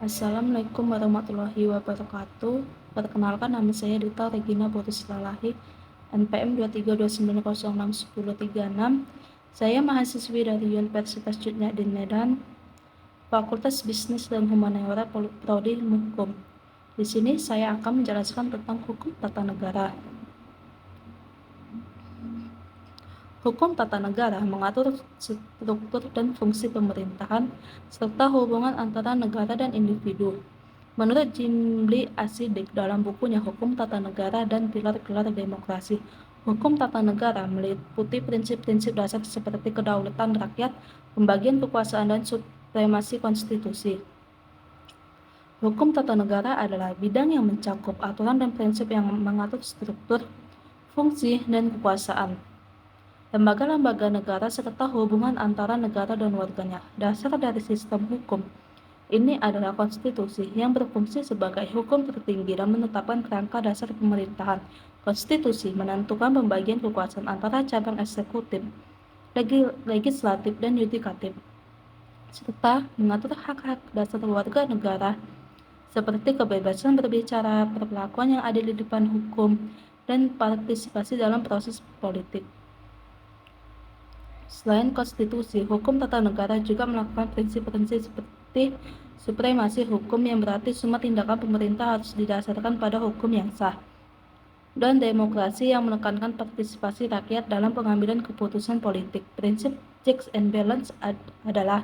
Assalamualaikum warahmatullahi wabarakatuh. Perkenalkan, nama saya Dita Regina Boruslalahi, NPM 232906106. Saya mahasiswi dari Universitas Jutnyadin Medan, Fakultas Bisnis dan Humaniora, Prodi Ilmu Hukum. Di sini saya akan menjelaskan tentang hukum tata negara. Hukum tata negara mengatur struktur dan fungsi pemerintahan serta hubungan antara negara dan individu. Menurut Jimli Asidik dalam bukunya Hukum Tata Negara dan Pilar-Pilar Demokrasi, hukum tata negara meliputi prinsip-prinsip dasar seperti kedaulatan rakyat, pembagian kekuasaan, dan supremasi konstitusi. Hukum tata negara adalah bidang yang mencakup aturan dan prinsip yang mengatur struktur, fungsi, dan kekuasaan lembaga-lembaga negara serta hubungan antara negara dan warganya. Dasar dari sistem hukum ini adalah konstitusi yang berfungsi sebagai hukum tertinggi dan menetapkan kerangka dasar pemerintahan. Konstitusi menentukan pembagian kekuasaan antara cabang eksekutif, legislatif, dan yudikatif, serta mengatur hak-hak dasar warga negara seperti kebebasan berbicara, perlakuan yang adil di depan hukum, dan partisipasi dalam proses politik. Selain konstitusi, hukum tata negara juga melakukan prinsip-prinsip seperti supremasi hukum, yang berarti semua tindakan pemerintah harus didasarkan pada hukum yang sah, dan demokrasi yang menekankan partisipasi rakyat dalam pengambilan keputusan politik. Prinsip checks and balance adalah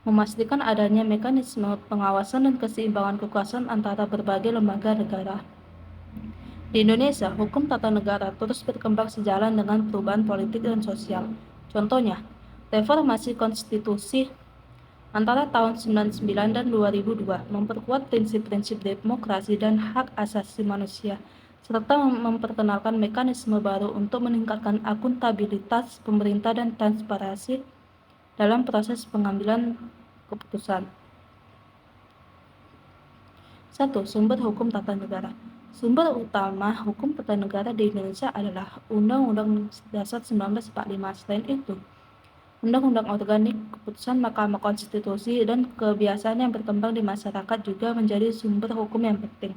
memastikan adanya mekanisme pengawasan dan keseimbangan kekuasaan antara berbagai lembaga negara. Di Indonesia, hukum tata negara terus berkembang sejalan dengan perubahan politik dan sosial. Contohnya, reformasi konstitusi antara tahun 1999 dan 2002 memperkuat prinsip-prinsip demokrasi dan hak asasi manusia, serta memperkenalkan mekanisme baru untuk meningkatkan akuntabilitas pemerintah dan transparansi dalam proses pengambilan keputusan. 1. Sumber hukum tata negara. Sumber utama hukum tata negara di Indonesia adalah Undang-Undang Dasar 1945. Selain itu, Undang-Undang Organik, keputusan Mahkamah Konstitusi, dan kebiasaan yang berkembang di masyarakat juga menjadi sumber hukum yang penting.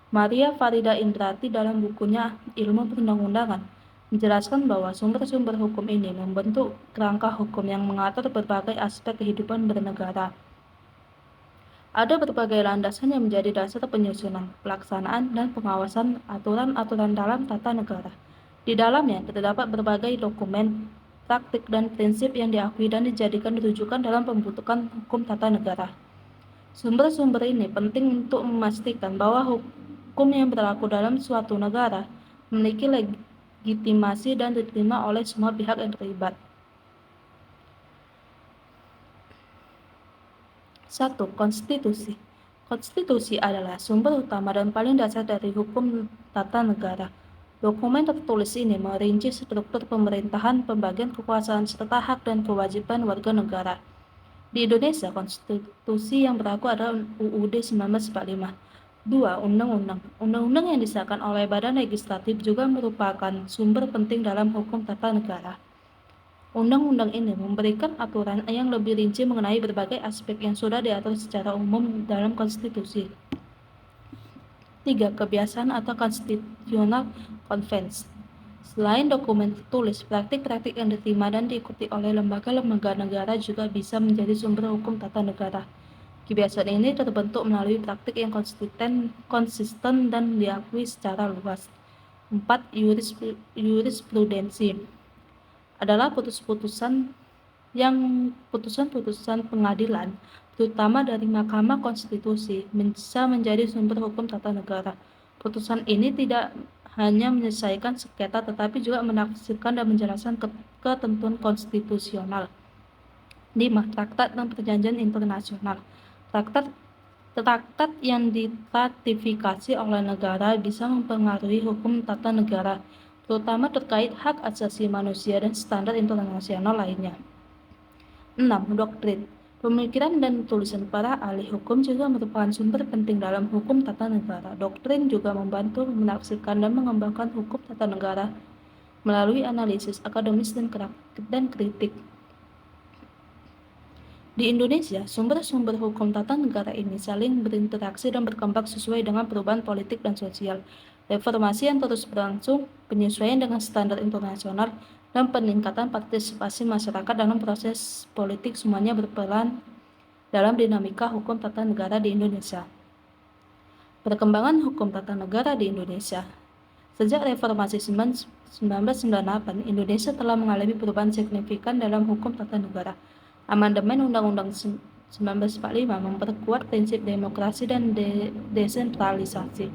Maria Farida Indrati dalam bukunya Ilmu Perundang-undangan menjelaskan bahwa sumber-sumber hukum ini membentuk kerangka hukum yang mengatur berbagai aspek kehidupan bernegara. Ada berbagai landasan yang menjadi dasar penyusunan, pelaksanaan, dan pengawasan aturan-aturan dalam tata negara. Di dalamnya terdapat berbagai dokumen, praktik, dan prinsip yang diakui dan dijadikan rujukan dalam pembentukan hukum tata negara. Sumber-sumber ini penting untuk memastikan bahwa hukum yang berlaku dalam suatu negara memiliki legitimasi dan diterima oleh semua pihak yang terlibat. 1. Konstitusi. Konstitusi adalah sumber utama dan paling dasar dari hukum tata negara. Dokumen tertulis ini merinci struktur pemerintahan, pembagian kekuasaan, serta hak dan kewajiban warga negara. Di Indonesia, konstitusi yang berlaku adalah UUD 1945. 2. Undang-undang. Undang-undang yang disahkan oleh Badan Legislatif juga merupakan sumber penting dalam hukum tata negara. Undang-undang ini memberikan aturan yang lebih rinci mengenai berbagai aspek yang sudah diatur secara umum dalam konstitusi. 3. Kebiasaan atau Constitutional Convention. Selain dokumen tertulis, praktik-praktik yang diterima dan diikuti oleh lembaga-lembaga negara juga bisa menjadi sumber hukum tata negara. Kebiasaan ini terbentuk melalui praktik yang konsisten dan diakui secara luas. 4. Jurisprudensi adalah putusan-putusan pengadilan, terutama dari Mahkamah Konstitusi, bisa menjadi sumber hukum tata negara. Putusan ini tidak hanya menyelesaikan sengketa, tetapi juga menafsirkan dan menjelaskan ketentuan konstitusional. 5. Traktat dan perjanjian internasional. Traktat yang diratifikasi oleh negara bisa mempengaruhi hukum tata negara, terutama terkait hak asasi manusia dan standar internasional lainnya. 6. Doktrin. Pemikiran dan tulisan para ahli hukum juga merupakan sumber penting dalam hukum tata negara. Doktrin juga membantu menafsirkan dan mengembangkan hukum tata negara melalui analisis akademis dan kritik. Di Indonesia, sumber-sumber hukum tata negara ini saling berinteraksi dan berkembang sesuai dengan perubahan politik dan sosial. Reformasi yang terus berlangsung, penyesuaian dengan standar internasional, dan peningkatan partisipasi masyarakat dalam proses politik semuanya berperan dalam dinamika hukum tata negara di Indonesia. Perkembangan hukum tata negara di Indonesia. Sejak reformasi 1998, Indonesia telah mengalami perubahan signifikan dalam hukum tata negara. Amandemen Undang-Undang 1945 memperkuat prinsip demokrasi dan desentralisasi,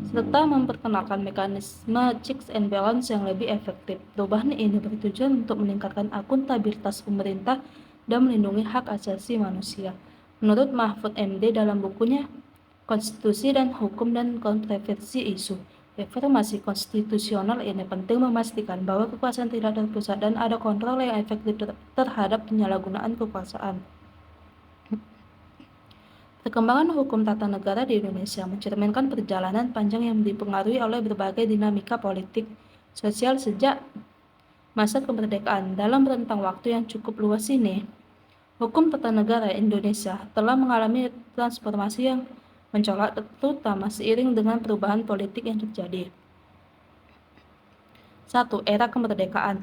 serta memperkenalkan mekanisme checks and balance yang lebih efektif. Perubahan ini bertujuan untuk meningkatkan akuntabilitas pemerintah dan melindungi hak asasi manusia. Menurut Mahfud MD dalam bukunya Konstitusi dan Hukum dan Kontroversi Isu, reformasi konstitusional ini penting memastikan bahwa kekuasaan tidak terpusat dan ada kontrol yang efektif terhadap penyalahgunaan kekuasaan. Perkembangan hukum tata negara di Indonesia mencerminkan perjalanan panjang yang dipengaruhi oleh berbagai dinamika politik, sosial sejak masa kemerdekaan. Dalam rentang waktu yang cukup luas ini, hukum tata negara Indonesia telah mengalami transformasi yang mencolok, terutama seiring dengan perubahan politik yang terjadi. 1. Era kemerdekaan.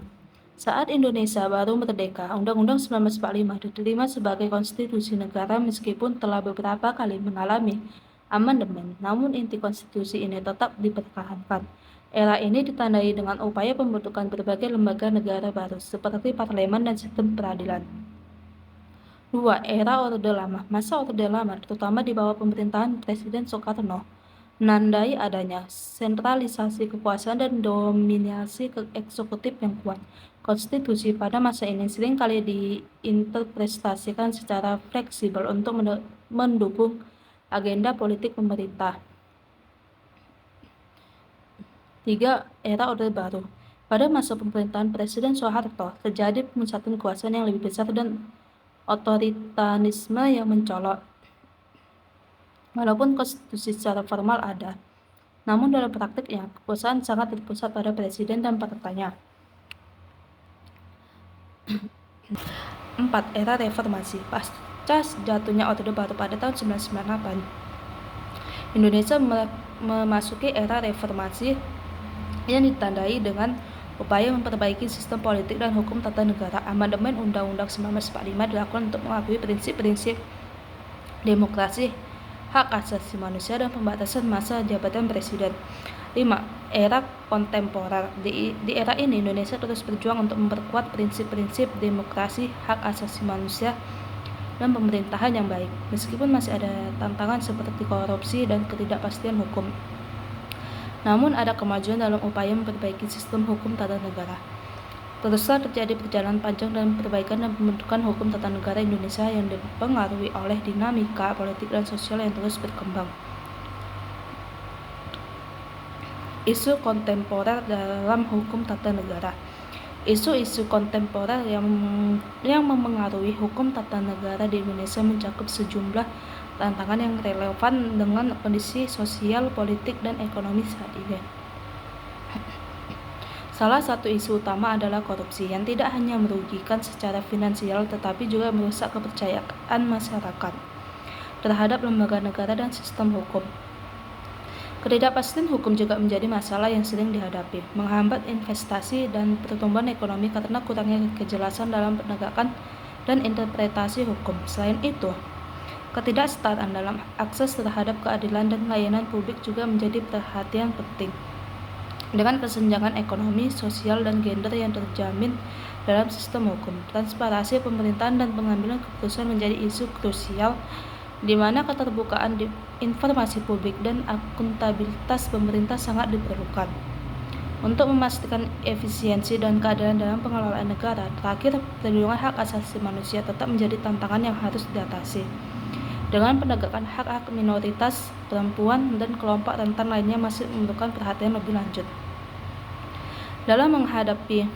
Saat Indonesia baru merdeka, Undang-Undang 1945 diterima sebagai konstitusi negara meskipun telah beberapa kali mengalami amandemen, namun inti konstitusi ini tetap dipertahankan. Era ini ditandai dengan upaya pembentukan berbagai lembaga negara baru seperti parlemen dan sistem peradilan. 2. Era Orde Lama. Masa Orde Lama, terutama di bawah pemerintahan Presiden Soekarno, menandai adanya sentralisasi kekuasaan dan dominasi eksekutif yang kuat. Konstitusi pada masa ini seringkali diinterpretasikan secara fleksibel untuk mendukung agenda politik pemerintah. 3. Era Orde Baru. Pada masa pemerintahan Presiden Soeharto, terjadi pemusatan kekuasaan yang lebih besar dan otoritarisme yang mencolok. Walaupun konstitusi secara formal ada, namun dalam praktiknya kekuasaan sangat terpusat pada presiden dan partainya. 4. Era reformasi. Pasca jatuhnya Orde Baru pada tahun 1998, Indonesia memasuki era reformasi yang ditandai dengan upaya memperbaiki sistem politik dan hukum tata negara. Amandemen Undang-Undang 1945 dilakukan untuk mengakui prinsip-prinsip demokrasi, hak asasi manusia, dan pembatasan masa jabatan presiden. 5. Era kontemporer. Di era ini Indonesia terus berjuang untuk memperkuat prinsip-prinsip demokrasi, hak asasi manusia, dan pemerintahan yang baik, meskipun masih ada tantangan seperti korupsi dan ketidakpastian hukum. Namun ada kemajuan dalam upaya memperbaiki sistem hukum tata negara. Teruslah terjadi perjalanan panjang dalam perbaikan dan pembentukan hukum tata negara Indonesia yang dipengaruhi oleh dinamika politik dan sosial yang terus berkembang. Isu kontemporer dalam hukum tata negara. Isu-isu kontemporer yang memengaruhi hukum tata negara di Indonesia mencakup sejumlah tantangan yang relevan dengan kondisi sosial, politik, dan ekonomi saat ini. Salah satu isu utama adalah korupsi yang tidak hanya merugikan secara finansial tetapi juga merusak kepercayaan masyarakat terhadap lembaga negara dan sistem hukum. Ketidakpastian hukum juga menjadi masalah yang sering dihadapi, menghambat investasi dan pertumbuhan ekonomi karena kurangnya kejelasan dalam penegakan dan interpretasi hukum. Selain itu, ketidaksetaraan dalam akses terhadap keadilan dan layanan publik juga menjadi perhatian penting. Dengan kesenjangan ekonomi, sosial, dan gender yang terjamin dalam sistem hukum, transparansi pemerintahan dan pengambilan keputusan menjadi isu krusial, di mana keterbukaan informasi publik dan akuntabilitas pemerintah sangat diperlukan. Untuk memastikan efisiensi dan keadilan dalam pengelolaan negara, terakhir, perlindungan hak asasi manusia tetap menjadi tantangan yang harus diatasi. Dengan penegakan hak-hak minoritas, perempuan, dan kelompok rentan lainnya masih memerlukan perhatian lebih lanjut. Dalam menghadapi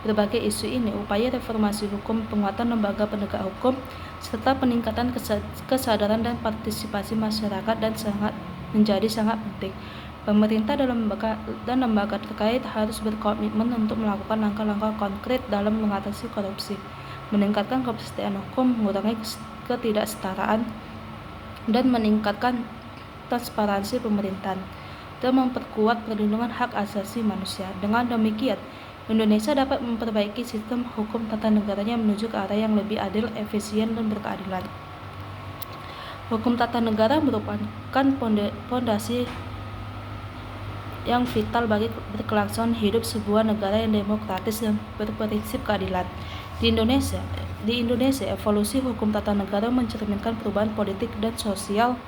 berbagai isu ini, upaya reformasi hukum, penguatan lembaga penegak hukum, serta peningkatan kesadaran dan partisipasi masyarakat menjadi sangat penting. Pemerintah dan lembaga terkait harus berkomitmen untuk melakukan langkah-langkah konkret dalam mengatasi korupsi, meningkatkan kepastian hukum, mengurangi ketidaksetaraan, dan meningkatkan transparansi pemerintahan, dan memperkuat perlindungan hak asasi manusia. Dengan demikian, Indonesia dapat memperbaiki sistem hukum tata negaranya menuju ke arah yang lebih adil, efisien, dan berkeadilan. Hukum tata negara merupakan fondasi yang vital bagi berkelangsungan hidup sebuah negara yang demokratis dan berprinsip keadilan. Di Indonesia, evolusi hukum tata negara mencerminkan perubahan politik dan sosial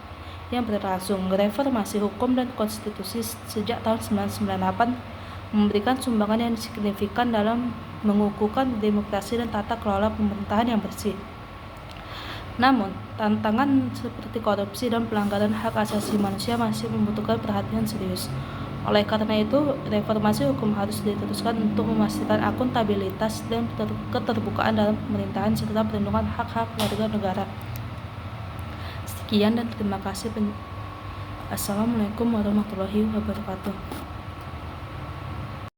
yang berlangsung. Reformasi hukum dan konstitusi sejak tahun 1998 memberikan sumbangan yang signifikan dalam mengukuhkan demokrasi dan tata kelola pemerintahan yang bersih. Namun, tantangan seperti korupsi dan pelanggaran hak asasi manusia masih membutuhkan perhatian serius. Oleh karena itu, reformasi hukum harus diteruskan untuk memastikan akuntabilitas dan keterbukaan dalam pemerintahan serta perlindungan hak-hak warga negara. Sekian dan terima kasih. Assalamualaikum warahmatullahi wabarakatuh.